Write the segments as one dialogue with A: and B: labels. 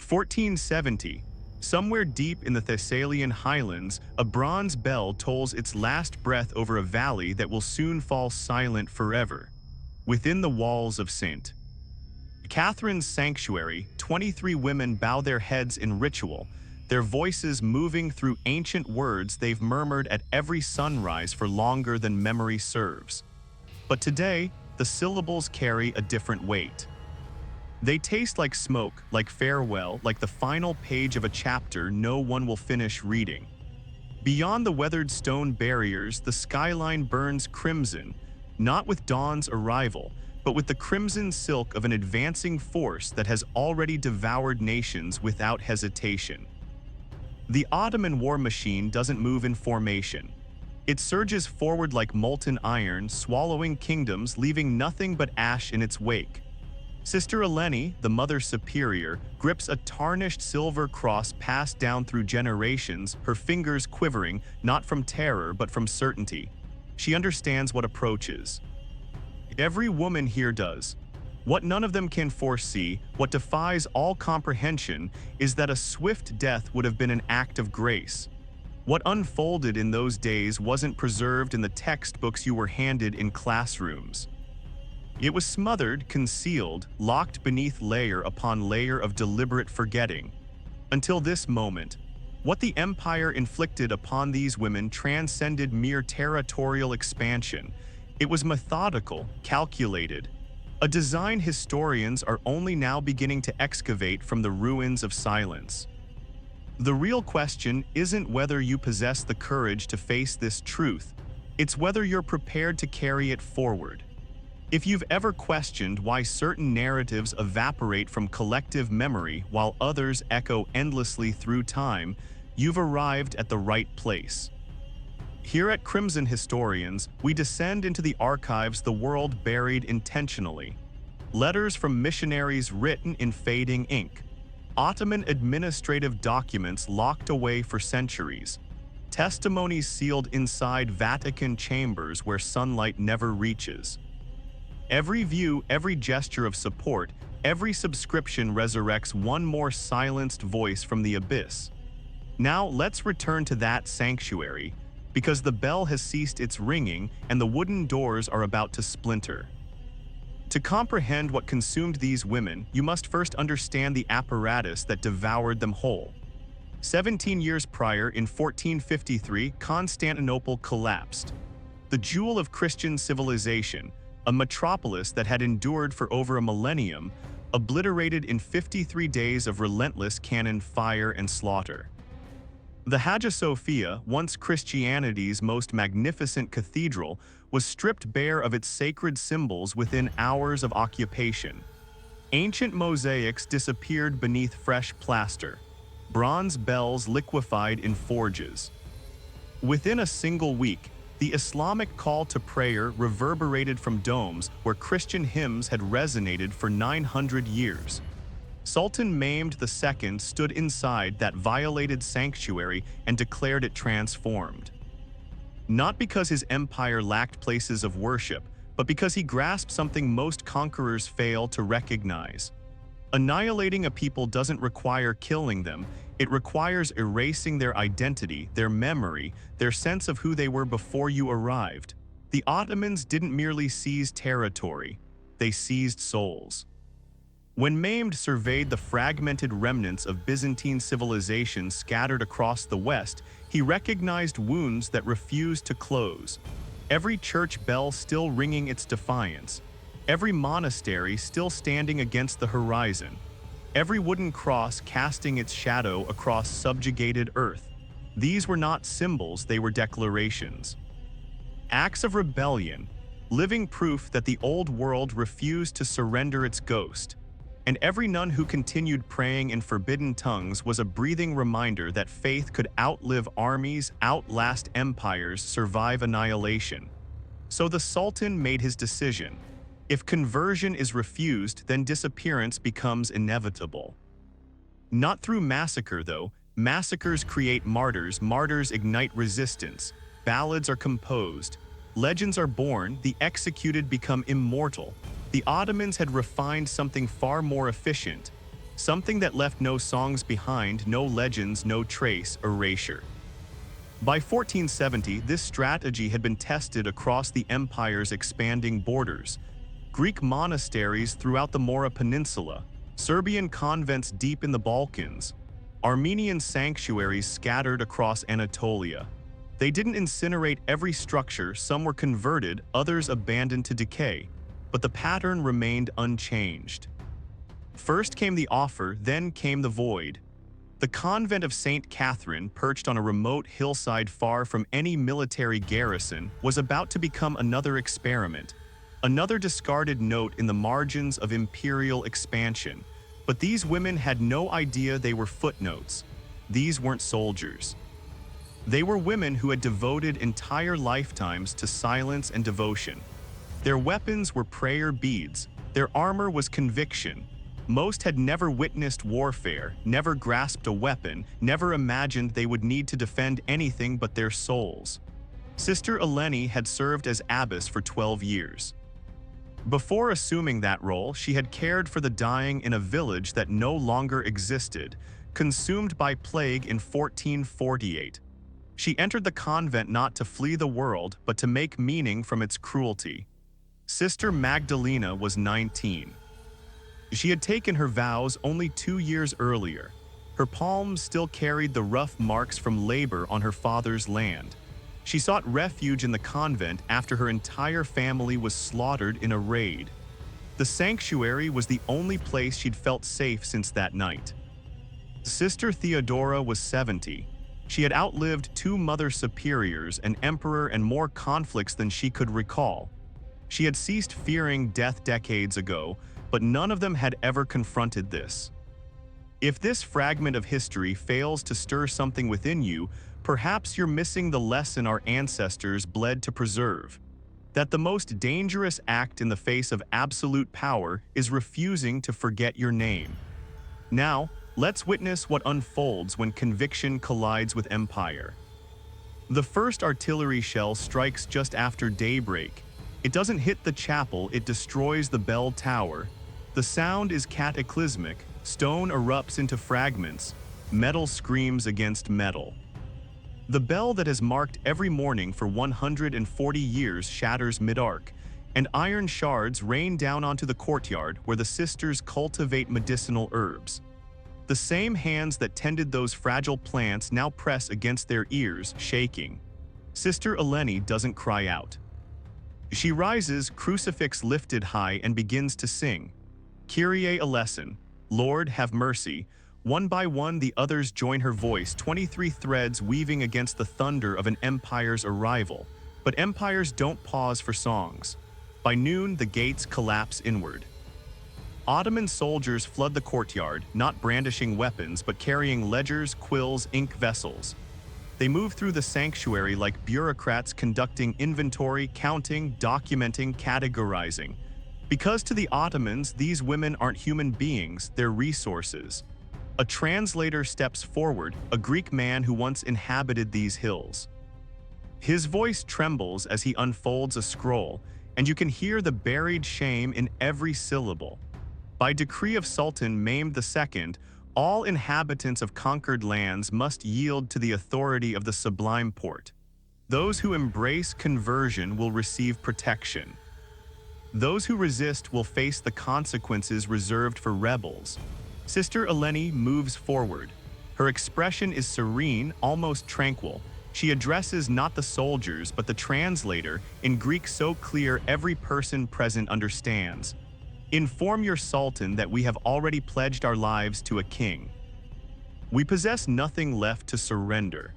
A: 1470. Somewhere deep in the Thessalian highlands, a bronze bell tolls its last breath over a valley that will soon fall silent forever. Within the walls of St. Catherine's sanctuary, 23 women bow their heads in ritual, their voices moving through ancient words they've murmured at every sunrise for longer than memory serves. But today, the syllables carry a different weight. They taste like smoke, like farewell, like the final page of a chapter no one will finish reading. Beyond the weathered stone barriers, the skyline burns crimson, not with dawn's arrival, but with the crimson silk of an advancing force that has already devoured nations without hesitation. The Ottoman war machine doesn't move in formation. It surges forward like molten iron, swallowing kingdoms, leaving nothing but ash in its wake. Sister Eleni, the Mother Superior, grips a tarnished silver cross passed down through generations, her fingers quivering, not from terror but from certainty. She understands what approaches. Every woman here does. What none of them can foresee, what defies all comprehension, is that a swift death would have been an act of grace. What unfolded in those days wasn't preserved in the textbooks you were handed in classrooms. It was smothered, concealed, locked beneath layer upon layer of deliberate forgetting. Until this moment, what the empire inflicted upon these women transcended mere territorial expansion. It was methodical, calculated, a design historians are only now beginning to excavate from the ruins of silence. The real question isn't whether you possess the courage to face this truth, it's whether you're prepared to carry it forward. If you've ever questioned why certain narratives evaporate from collective memory while others echo endlessly through time, you've arrived at the right place. Here at Crimson Historians, we descend into the archives the world buried intentionally. Letters from missionaries written in fading ink. Ottoman administrative documents locked away for centuries. Testimonies sealed inside Vatican chambers where sunlight never reaches. Every view, every gesture of support, every subscription resurrects one more silenced voice from the abyss. Now let's return to that sanctuary, because the bell has ceased its ringing and the wooden doors are about to splinter. To comprehend what consumed these women, you must first understand the apparatus that devoured them whole. 17 years prior, in 1453, Constantinople collapsed. The jewel of Christian civilization, a metropolis that had endured for over a millennium, obliterated in 53 days of relentless cannon fire and slaughter. The Hagia Sophia, once Christianity's most magnificent cathedral, was stripped bare of its sacred symbols within hours of occupation. Ancient mosaics disappeared beneath fresh plaster. Bronze bells liquefied in forges. Within a single week, the Islamic call to prayer reverberated from domes where Christian hymns had resonated for 900 years. Sultan Mehmed II stood inside that violated sanctuary and declared it transformed. Not because his empire lacked places of worship, but because he grasped something most conquerors fail to recognize. Annihilating a people doesn't require killing them, it requires erasing their identity, their memory, their sense of who they were before you arrived. The Ottomans didn't merely seize territory, they seized souls. When Mehmed surveyed the fragmented remnants of Byzantine civilization scattered across the West, he recognized wounds that refused to close. Every church bell still ringing its defiance. Every monastery still standing against the horizon. Every wooden cross casting its shadow across subjugated earth. These were not symbols, they were declarations. Acts of rebellion, living proof that the old world refused to surrender its ghost. And every nun who continued praying in forbidden tongues was a breathing reminder that faith could outlive armies, outlast empires, survive annihilation. So the Sultan made his decision. If conversion is refused, then disappearance becomes inevitable. Not through massacre, though. Massacres create martyrs, martyrs ignite resistance. Ballads are composed. Legends are born, the executed become immortal. The Ottomans had refined something far more efficient. something that left no songs behind, no legends, no trace, erasure. By 1470, this strategy had been tested across the empire's expanding borders. Greek monasteries throughout the Mora Peninsula, Serbian convents deep in the Balkans, Armenian sanctuaries scattered across Anatolia. They didn't incinerate every structure, some were converted, others abandoned to decay, but the pattern remained unchanged. First came the offer, then came the void. The convent of St. Catherine, perched on a remote hillside far from any military garrison, was about to become another experiment, another discarded note in the margins of imperial expansion. But these women had no idea they were footnotes. These weren't soldiers. They were women who had devoted entire lifetimes to silence and devotion. Their weapons were prayer beads, their armor was conviction. Most had never witnessed warfare, never grasped a weapon, never imagined they would need to defend anything but their souls. Sister Eleni had served as abbess for 12 years. Before assuming that role, she had cared for the dying in a village that no longer existed, consumed by plague in 1448. She entered the convent not to flee the world, but to make meaning from its cruelty. Sister Magdalena was 19. She had taken her vows only 2 years earlier. Her palms still carried the rough marks from labor on her father's land. She sought refuge in the convent after her entire family was slaughtered in a raid. The sanctuary was the only place she'd felt safe since that night. Sister Theodora was 70. She had outlived 2 mother superiors, an emperor, and more conflicts than she could recall. She had ceased fearing death decades ago, but none of them had ever confronted this. If this fragment of history fails to stir something within you, perhaps you're missing the lesson our ancestors bled to preserve. That the most dangerous act in the face of absolute power is refusing to forget your name. Now, let's witness what unfolds when conviction collides with empire. The first artillery shell strikes just after daybreak. It doesn't hit the chapel, it destroys the bell tower. The sound is cataclysmic, stone erupts into fragments, metal screams against metal. The bell that has marked every morning for 140 years shatters mid-arc, and iron shards rain down onto the courtyard where the sisters cultivate medicinal herbs. The same hands that tended those fragile plants now press against their ears, shaking. Sister Eleni doesn't cry out. She rises, crucifix lifted high, and begins to sing. Kyrie eleison, Lord have mercy. One by one the others join her voice, 23 threads weaving against the thunder of an empire's arrival. But empires don't pause for songs. By noon, the gates collapse inward. Ottoman soldiers flood the courtyard, not brandishing weapons, but carrying ledgers, quills, ink vessels. They move through the sanctuary like bureaucrats conducting inventory, counting, documenting, categorizing. Because to the Ottomans, these women aren't human beings, they're resources. A translator steps forward, a Greek man who once inhabited these hills. His voice trembles as he unfolds a scroll, and you can hear the buried shame in every syllable. By decree of Sultan Mehmed II, all inhabitants of conquered lands must yield to the authority of the Sublime Porte. Those who embrace conversion will receive protection. Those who resist will face the consequences reserved for rebels. Sister Eleni moves forward. Her expression is serene, almost tranquil. She addresses not the soldiers, but the translator, in Greek so clear every person present understands. Inform your Sultan that we have already pledged our lives to a king. We possess nothing left to surrender.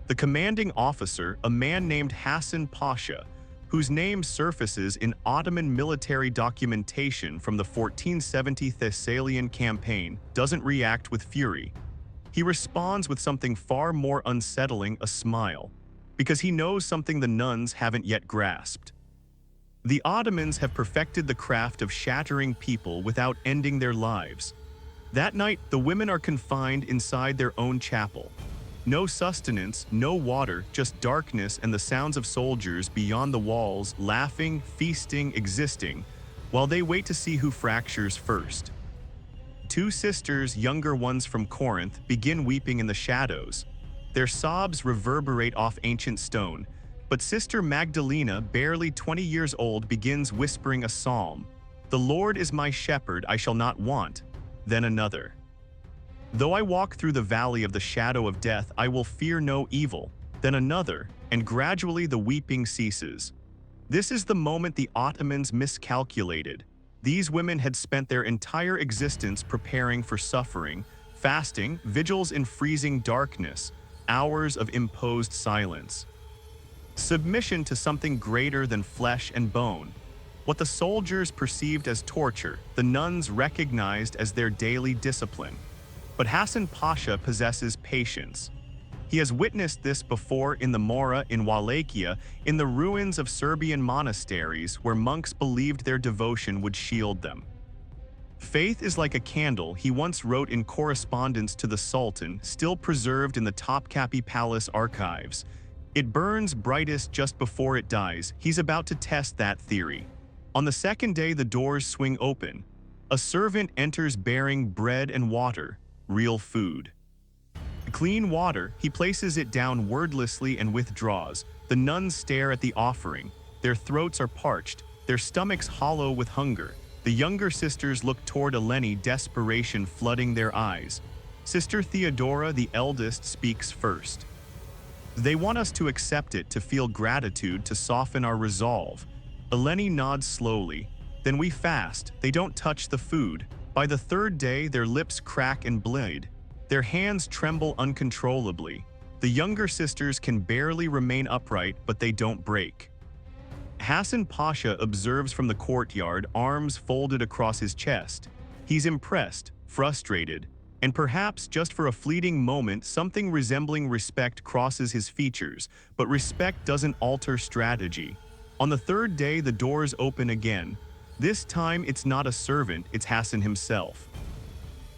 A: The commanding officer, a man named Hassan Pasha, whose name surfaces in Ottoman military documentation from the 1470 Thessalian campaign, doesn't react with fury. He responds with something far more unsettling, a smile, because he knows something the nuns haven't yet grasped. The Ottomans have perfected the craft of shattering people without ending their lives. That night, the women are confined inside their own chapel. No sustenance, no water, just darkness and the sounds of soldiers beyond the walls, laughing, feasting, existing, while they wait to see who fractures first. Two sisters, younger ones from Corinth, begin weeping in the shadows. Their sobs reverberate off ancient stone, but Sister Magdalena, barely 20 years old, begins whispering a psalm. "The Lord is my shepherd, I shall not want." Then another. "Though I walk through the valley of the shadow of death, I will fear no evil." Then another, and gradually the weeping ceases. This is the moment the Ottomans miscalculated. These women had spent their entire existence preparing for suffering, fasting, vigils in freezing darkness, hours of imposed silence. Submission to something greater than flesh and bone. What the soldiers perceived as torture, the nuns recognized as their daily discipline. But Hassan Pasha possesses patience. He has witnessed this before in the Mora in Wallachia, in the ruins of Serbian monasteries where monks believed their devotion would shield them. "Faith is like a candle," he once wrote in correspondence to the Sultan, still preserved in the Topkapi Palace archives. "It burns brightest just before it dies." He's about to test that theory. On the second day, the doors swing open. A servant enters bearing bread and water, real food. Clean water, he places it down wordlessly and withdraws. The nuns stare at the offering. Their throats are parched, their stomachs hollow with hunger. The younger sisters look toward Eleni, desperation flooding their eyes. Sister Theodora, the eldest, speaks first. "They want us to accept it, to feel gratitude, to soften our resolve." Eleni nods slowly. "Then we fast." They don't touch the food. By the third day, their lips crack and bleed. Their hands tremble uncontrollably. The younger sisters can barely remain upright, but they don't break. Hassan Pasha observes from the courtyard, arms folded across his chest. He's impressed, frustrated, and perhaps just for a fleeting moment something resembling respect crosses his features, but respect doesn't alter strategy. On the third day, the doors open again. This time it's not a servant, it's Hassan himself.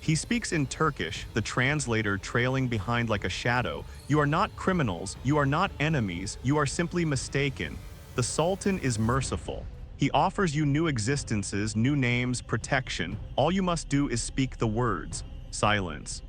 A: He speaks in Turkish, the translator trailing behind like a shadow. "You are not criminals, you are not enemies, you are simply mistaken. The Sultan is merciful. He offers you new existences, new names, protection. All you must do is speak the words." Silence.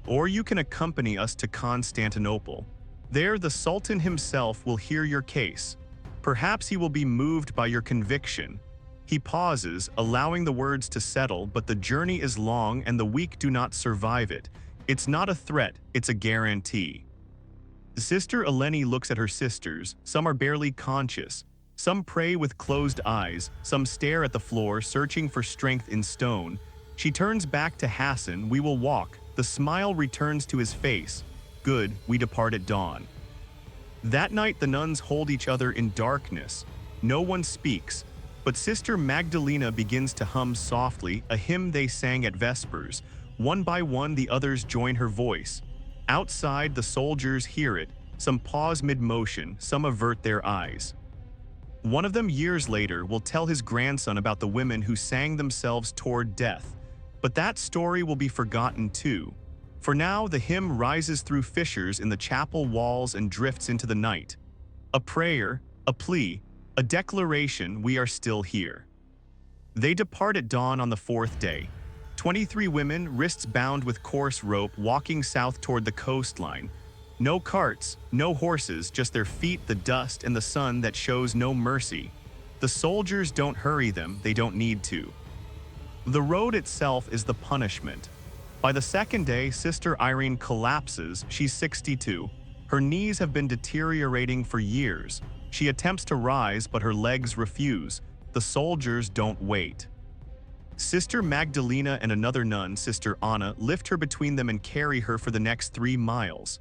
A: "Or you can accompany us to Constantinople. There the Sultan himself will hear your case. Perhaps he will be moved by your conviction." He pauses, allowing the words to settle, but the journey is long and the weak do not survive it. It's not a threat, it's a guarantee. Sister Eleni looks at her sisters. Some are barely conscious. Some pray with closed eyes. Some stare at the floor, searching for strength in stone. She turns back to Hassan. "We will walk." The smile returns to his face. "Good, we depart at dawn." That night the nuns hold each other in darkness. No one speaks. But Sister Magdalena begins to hum softly, a hymn they sang at Vespers. One by one, the others join her voice. Outside, the soldiers hear it. Some pause mid-motion, some avert their eyes. One of them, years later, will tell his grandson about the women who sang themselves toward death. But that story will be forgotten too. For now, the hymn rises through fissures in the chapel walls and drifts into the night. A prayer, a plea, a declaration: we are still here. They depart at dawn on the fourth day. 23 women, wrists bound with coarse rope, walking south toward the coastline. No carts, no horses, just their feet, the dust, and the sun that shows no mercy. The soldiers don't hurry them, they don't need to. The road itself is the punishment. By the second day, Sister Irene collapses. She's 62. Her knees have been deteriorating for years. She attempts to rise, but her legs refuse. The soldiers don't wait. Sister Magdalena and another nun, Sister Anna, lift her between them and carry her for the next 3 miles.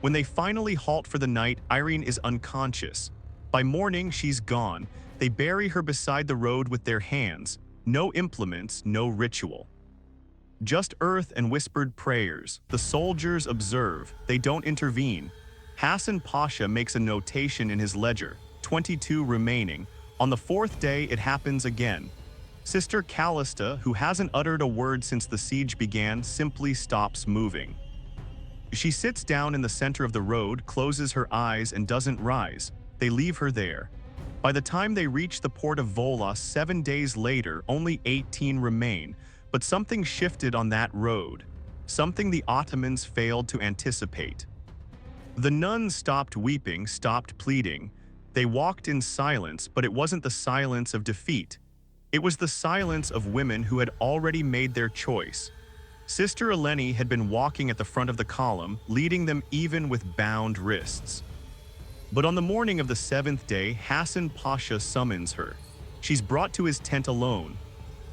A: When they finally halt for the night, Irene is unconscious. By morning, she's gone. They bury her beside the road with their hands. No implements, no ritual. Just earth and whispered prayers. The soldiers observe. They don't intervene. Hassan Pasha makes a notation in his ledger, 22 remaining. On the fourth day, it happens again. Sister Callista, who hasn't uttered a word since the siege began, simply stops moving. She sits down in the center of the road, closes her eyes, and doesn't rise. They leave her there. By the time they reach the port of Volos 7 days later, only 18 remain. But something shifted on that road, something the Ottomans failed to anticipate. The nuns stopped weeping, stopped pleading. They walked in silence, but it wasn't the silence of defeat. It was the silence of women who had already made their choice. Sister Eleni had been walking at the front of the column, leading them even with bound wrists. But on the morning of the seventh day, Hassan Pasha summons her. She's brought to his tent alone.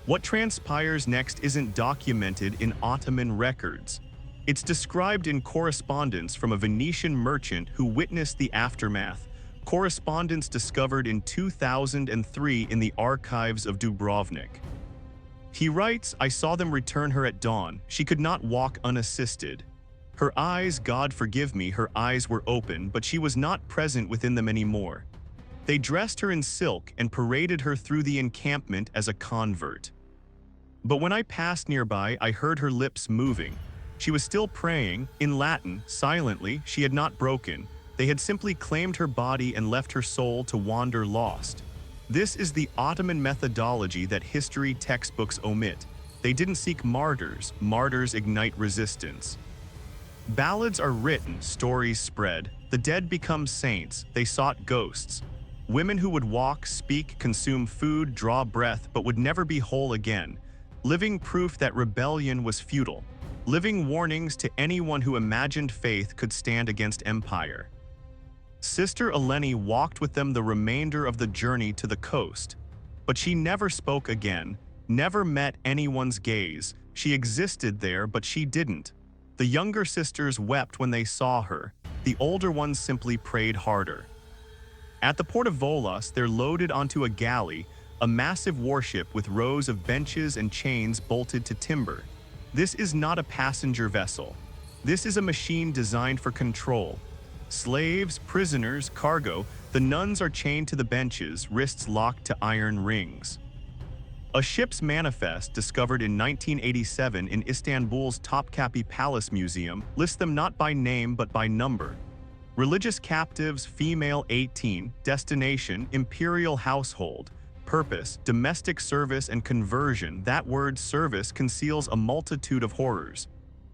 A: What transpires next isn't documented in Ottoman records. It's described in correspondence from a Venetian merchant who witnessed the aftermath, correspondence discovered in 2003 in the archives of Dubrovnik. He writes, "I saw them return her at dawn. She could not walk unassisted. Her eyes, God forgive me, her eyes were open, but she was not present within them anymore. They dressed her in silk and paraded her through the encampment as a convert. But when I passed nearby, I heard her lips moving. She was still praying, in Latin, silently. She had not broken. They had simply claimed her body and left her soul to wander lost." This is the Ottoman methodology that history textbooks omit. They didn't seek martyrs. Martyrs ignite resistance. Ballads are written, stories spread. The dead become saints. They sought ghosts. Women who would walk, speak, consume food, draw breath, but would never be whole again. Living proof that rebellion was futile. Living warnings to anyone who imagined faith could stand against empire. Sister Eleni walked with them the remainder of the journey to the coast. But she never spoke again, never met anyone's gaze. She existed there, but she didn't. The younger sisters wept when they saw her. The older ones simply prayed harder. At the port of Volos, they're loaded onto a galley, a massive warship with rows of benches and chains bolted to timber. This is not a passenger vessel. This is a machine designed for control. Slaves, prisoners, cargo, the nuns are chained to the benches, wrists locked to iron rings. A ship's manifest, discovered in 1987 in Istanbul's Topkapi Palace Museum, lists them not by name but by number. Religious captives, female 18, destination, imperial household, purpose, domestic service and conversion. That word service conceals a multitude of horrors.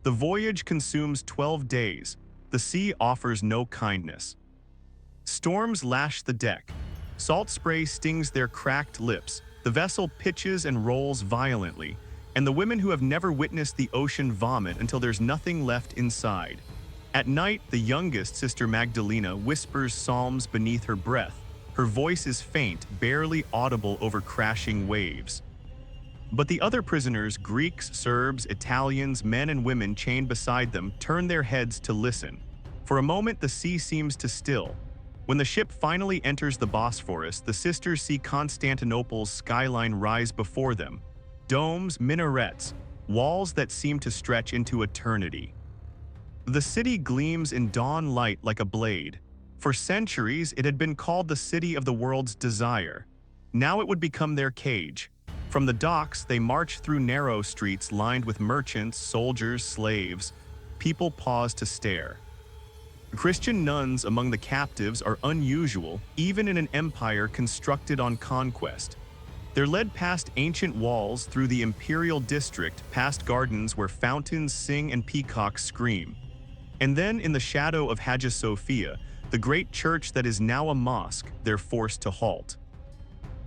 A: The voyage consumes 12 days. The sea offers no kindness. Storms lash the deck. Salt spray stings their cracked lips. The vessel pitches and rolls violently, and the women who have never witnessed the ocean vomit until there's nothing left inside. At night, the youngest, Sister Magdalena, whispers psalms beneath her breath. Her voice is faint, barely audible over crashing waves. But the other prisoners, Greeks, Serbs, Italians, men and women chained beside them, turn their heads to listen. For a moment, the sea seems to still. When the ship finally enters the Bosphorus, the sisters see Constantinople's skyline rise before them. Domes, minarets, walls that seem to stretch into eternity. The city gleams in dawn light like a blade. For centuries, it had been called the city of the world's desire. Now it would become their cage. From the docks, they march through narrow streets lined with merchants, soldiers, slaves. People pause to stare. Christian nuns among the captives are unusual, even in an empire constructed on conquest. They're led past ancient walls, through the imperial district, past gardens where fountains sing and peacocks scream. And then, in the shadow of Hagia Sophia, the great church that is now a mosque, they're forced to halt.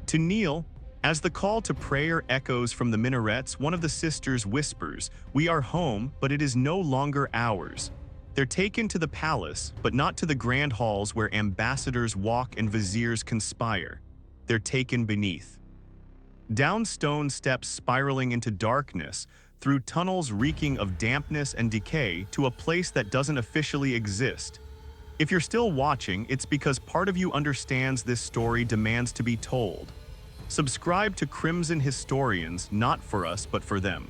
A: To kneel, as the call to prayer echoes from the minarets, one of the sisters whispers, "We are home, but it is no longer ours." They're taken to the palace, but not to the grand halls where ambassadors walk and viziers conspire. They're taken beneath. Down stone steps spiraling into darkness, through tunnels reeking of dampness and decay, to a place that doesn't officially exist. If you're still watching, it's because part of you understands this story demands to be told. Subscribe to Crimson Historians, not for us, but for them.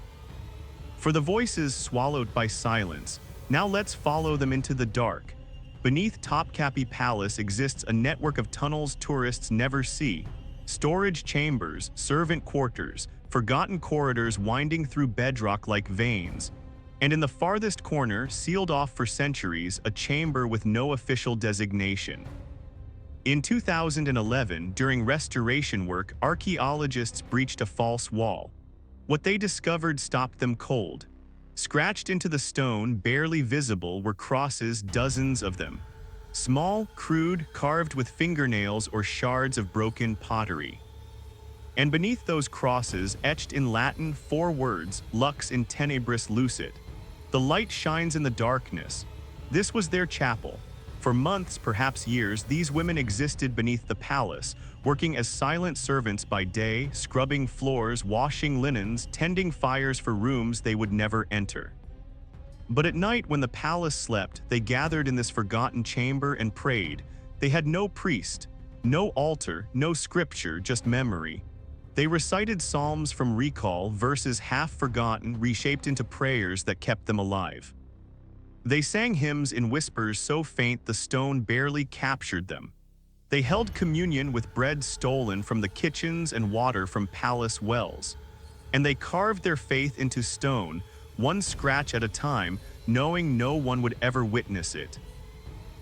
A: For the voices swallowed by silence, now let's follow them into the dark. Beneath Topkapi Palace exists a network of tunnels tourists never see. Storage chambers, servant quarters, forgotten corridors winding through bedrock like veins. And in the farthest corner, sealed off for centuries, a chamber with no official designation. In 2011, during restoration work, archaeologists breached a false wall. What they discovered stopped them cold. Scratched into the stone, barely visible, were crosses, dozens of them. Small, crude, carved with fingernails or shards of broken pottery. And beneath those crosses, etched in Latin, 4 words, lux in tenebris lucet. The light shines in the darkness. This was their chapel. For months, perhaps years, these women existed beneath the palace, working as silent servants by day, scrubbing floors, washing linens, tending fires for rooms they would never enter. But at night, when the palace slept, they gathered in this forgotten chamber and prayed. They had no priest, no altar, no scripture, just memory. They recited psalms from recall, verses half forgotten, reshaped into prayers that kept them alive. They sang hymns in whispers so faint the stone barely captured them. They held communion with bread stolen from the kitchens and water from palace wells. And they carved their faith into stone, one scratch at a time, knowing no one would ever witness it.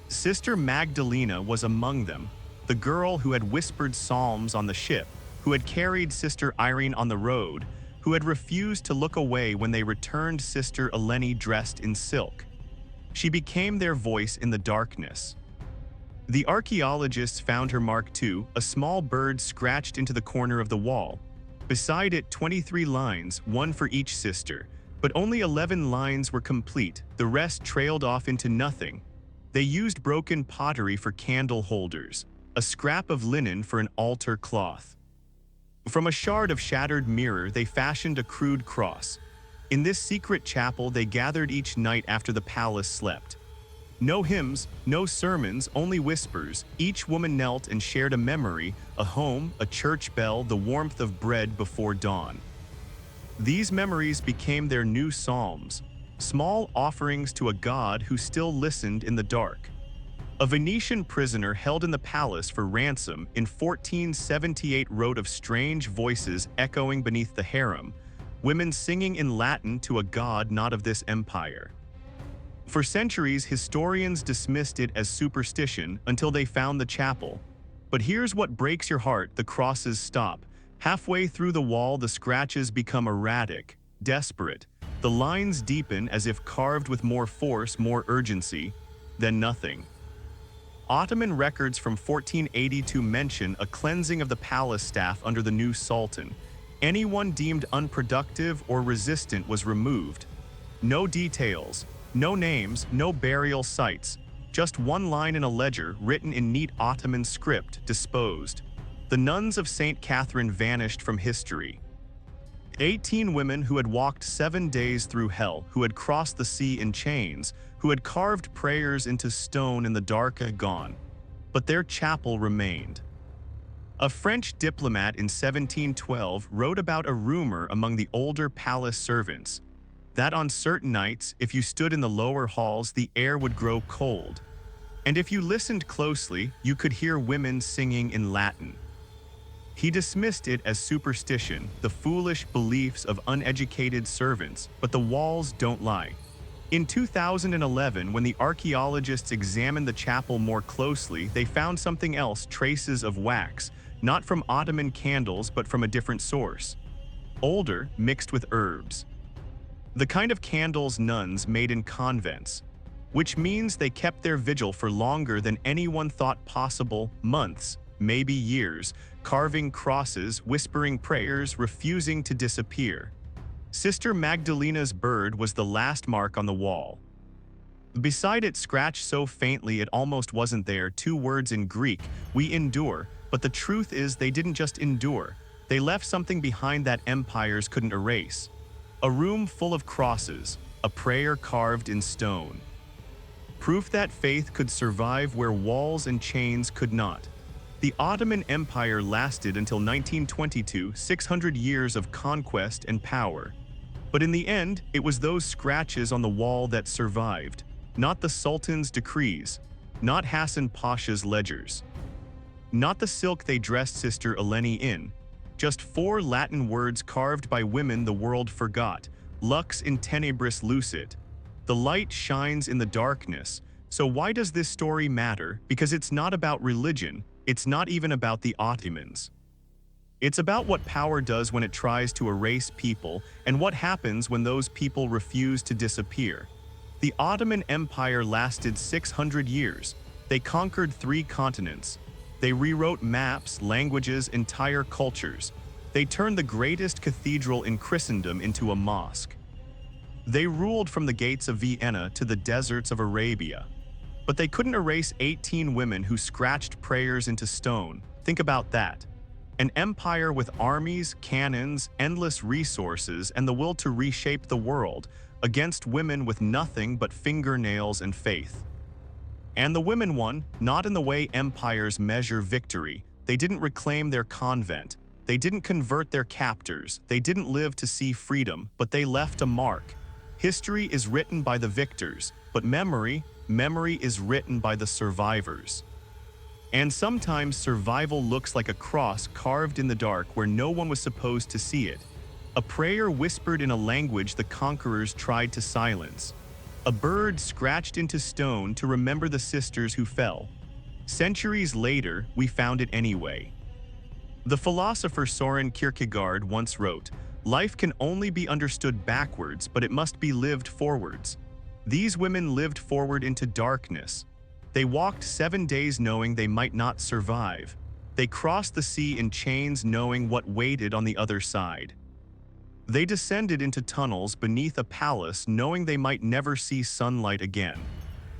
A: Sister Magdalena was among them, the girl who had whispered psalms on the ship, who had carried Sister Irene on the road, who had refused to look away when they returned Sister Eleni dressed in silk. She became their voice in the darkness. The archaeologists found her mark too, a small bird scratched into the corner of the wall. Beside it, 23 lines, one for each sister, but only 11 lines were complete, the rest trailed off into nothing. They used broken pottery for candle holders, a scrap of linen for an altar cloth. From a shard of shattered mirror, they fashioned a crude cross. In this secret chapel, they gathered each night after the palace slept. No hymns, no sermons, only whispers. Each woman knelt and shared a memory, a home, a church bell, the warmth of bread before dawn. These memories became their new psalms, small offerings to a God who still listened in the dark. A Venetian prisoner held in the palace for ransom in 1478 wrote of strange voices echoing beneath the harem, women singing in Latin to a god not of this empire. For centuries, historians dismissed it as superstition until they found the chapel. But here's what breaks your heart: the crosses stop. Halfway through the wall, the scratches become erratic, desperate. The lines deepen as if carved with more force, more urgency. Then nothing. Ottoman records from 1482 mention a cleansing of the palace staff under the new sultan. Anyone deemed unproductive or resistant was removed. No details, no names, no burial sites, just one line in a ledger written in neat Ottoman script: disposed. The nuns of St. Catherine vanished from history. 18 women who had walked 7 days through hell, who had crossed the sea in chains, who had carved prayers into stone in the dark, are gone. But their chapel remained. A French diplomat in 1712 wrote about a rumor among the older palace servants that on certain nights, if you stood in the lower halls, the air would grow cold. And if you listened closely, you could hear women singing in Latin. He dismissed it as superstition, the foolish beliefs of uneducated servants, but the walls don't lie. In 2011, when the archaeologists examined the chapel more closely, they found something else: traces of wax, not from Ottoman candles but from a different source. Older, mixed with herbs. The kind of candles nuns made in convents, which means they kept their vigil for longer than anyone thought possible: months, maybe years, carving crosses, whispering prayers, refusing to disappear. Sister Magdalena's bird was the last mark on the wall. Beside it, scratched so faintly it almost wasn't there, 2 words in Greek: we endure. But the truth is, they didn't just endure. They left something behind that empires couldn't erase. A room full of crosses, a prayer carved in stone. Proof that faith could survive where walls and chains could not. The Ottoman Empire lasted until 1922, 600 years of conquest and power. But in the end, it was those scratches on the wall that survived, not the Sultan's decrees, not Hassan Pasha's ledgers, not the silk they dressed Sister Eleni in, just 4 Latin words carved by women the world forgot: lux in tenebris lucet. The light shines in the darkness. So why does this story matter? Because it's not about religion. It's not even about the Ottomans. It's about what power does when it tries to erase people and what happens when those people refuse to disappear. The Ottoman Empire lasted 600 years. They conquered 3 continents. They rewrote maps, languages, entire cultures. They turned the greatest cathedral in Christendom into a mosque. They ruled from the gates of Vienna to the deserts of Arabia. But they couldn't erase 18 women who scratched prayers into stone. Think about that. An empire with armies, cannons, endless resources, and the will to reshape the world against women with nothing but fingernails and faith. And the women won, not in the way empires measure victory. They didn't reclaim their convent. They didn't convert their captors. They didn't live to see freedom, but they left a mark. History is written by the victors, but memory is written by the survivors. And sometimes survival looks like a cross carved in the dark where no one was supposed to see it. A prayer whispered in a language the conquerors tried to silence. A bird scratched into stone to remember the sisters who fell. Centuries later, we found it anyway. The philosopher Søren Kierkegaard once wrote, "Life can only be understood backwards, but it must be lived forwards." These women lived forward into darkness. They walked 7 days knowing they might not survive. They crossed the sea in chains knowing what waited on the other side. They descended into tunnels beneath a palace knowing they might never see sunlight again.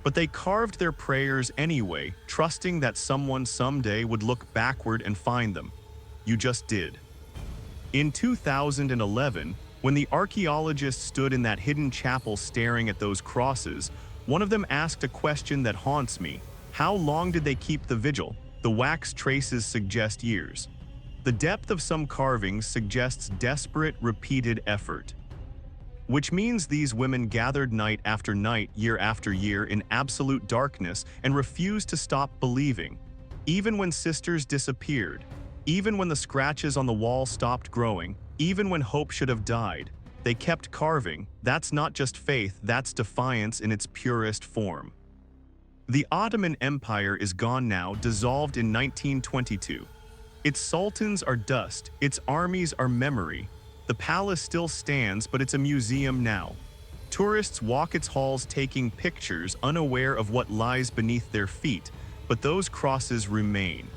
A: But they carved their prayers anyway, trusting that someone someday would look backward and find them. You just did. In 2011, when the archaeologists stood in that hidden chapel staring at those crosses, one of them asked a question that haunts me. How long did they keep the vigil? The wax traces suggest years. The depth of some carvings suggests desperate, repeated effort. Which means these women gathered night after night, year after year, in absolute darkness and refused to stop believing. Even when sisters disappeared, even when the scratches on the wall stopped growing, even when hope should have died, they kept carving. That's not just faith, that's defiance in its purest form. The Ottoman Empire is gone now, dissolved in 1922. Its sultans are dust, its armies are memory. The palace still stands, but it's a museum now. Tourists walk its halls taking pictures, unaware of what lies beneath their feet, but those crosses remain.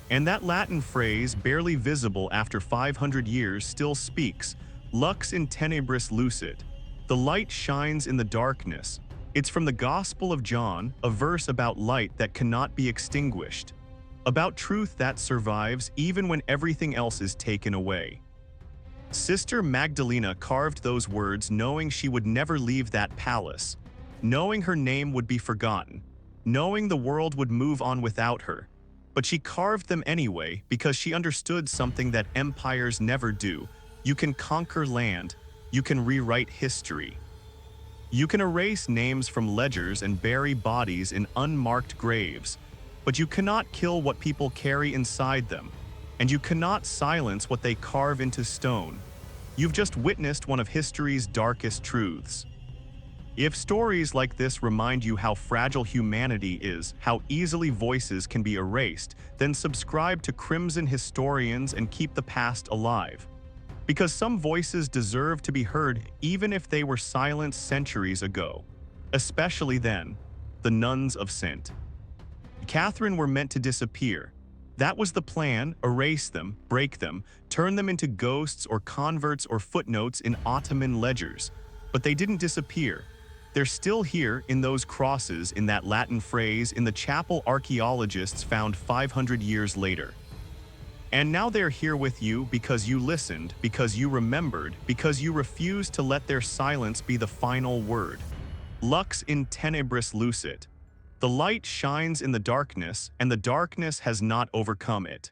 A: And that Latin phrase, barely visible after 500 years, still speaks. Lux in tenebris lucet. The light shines in the darkness. It's from the Gospel of John, a verse about light that cannot be extinguished. About truth that survives even when everything else is taken away. Sister Magdalena carved those words knowing she would never leave that palace, knowing her name would be forgotten, knowing the world would move on without her. But she carved them anyway because she understood something that empires never do. You can conquer land, you can rewrite history. You can erase names from ledgers and bury bodies in unmarked graves, but you cannot kill what people carry inside them, and you cannot silence what they carve into stone. You've just witnessed one of history's darkest truths. If stories like this remind you how fragile humanity is, how easily voices can be erased, then subscribe to Crimson Historians and keep the past alive. Because some voices deserve to be heard even if they were silenced centuries ago. Especially then, the nuns of St. Catherine were meant to disappear. That was the plan: erase them, break them, turn them into ghosts or converts or footnotes in Ottoman ledgers. But they didn't disappear. They're still here in those crosses, in that Latin phrase, in the chapel archaeologists found 500 years later. And now they're here with you because you listened, because you remembered, because you refused to let their silence be the final word. Lux in tenebris lucet. The light shines in the darkness, and the darkness has not overcome it.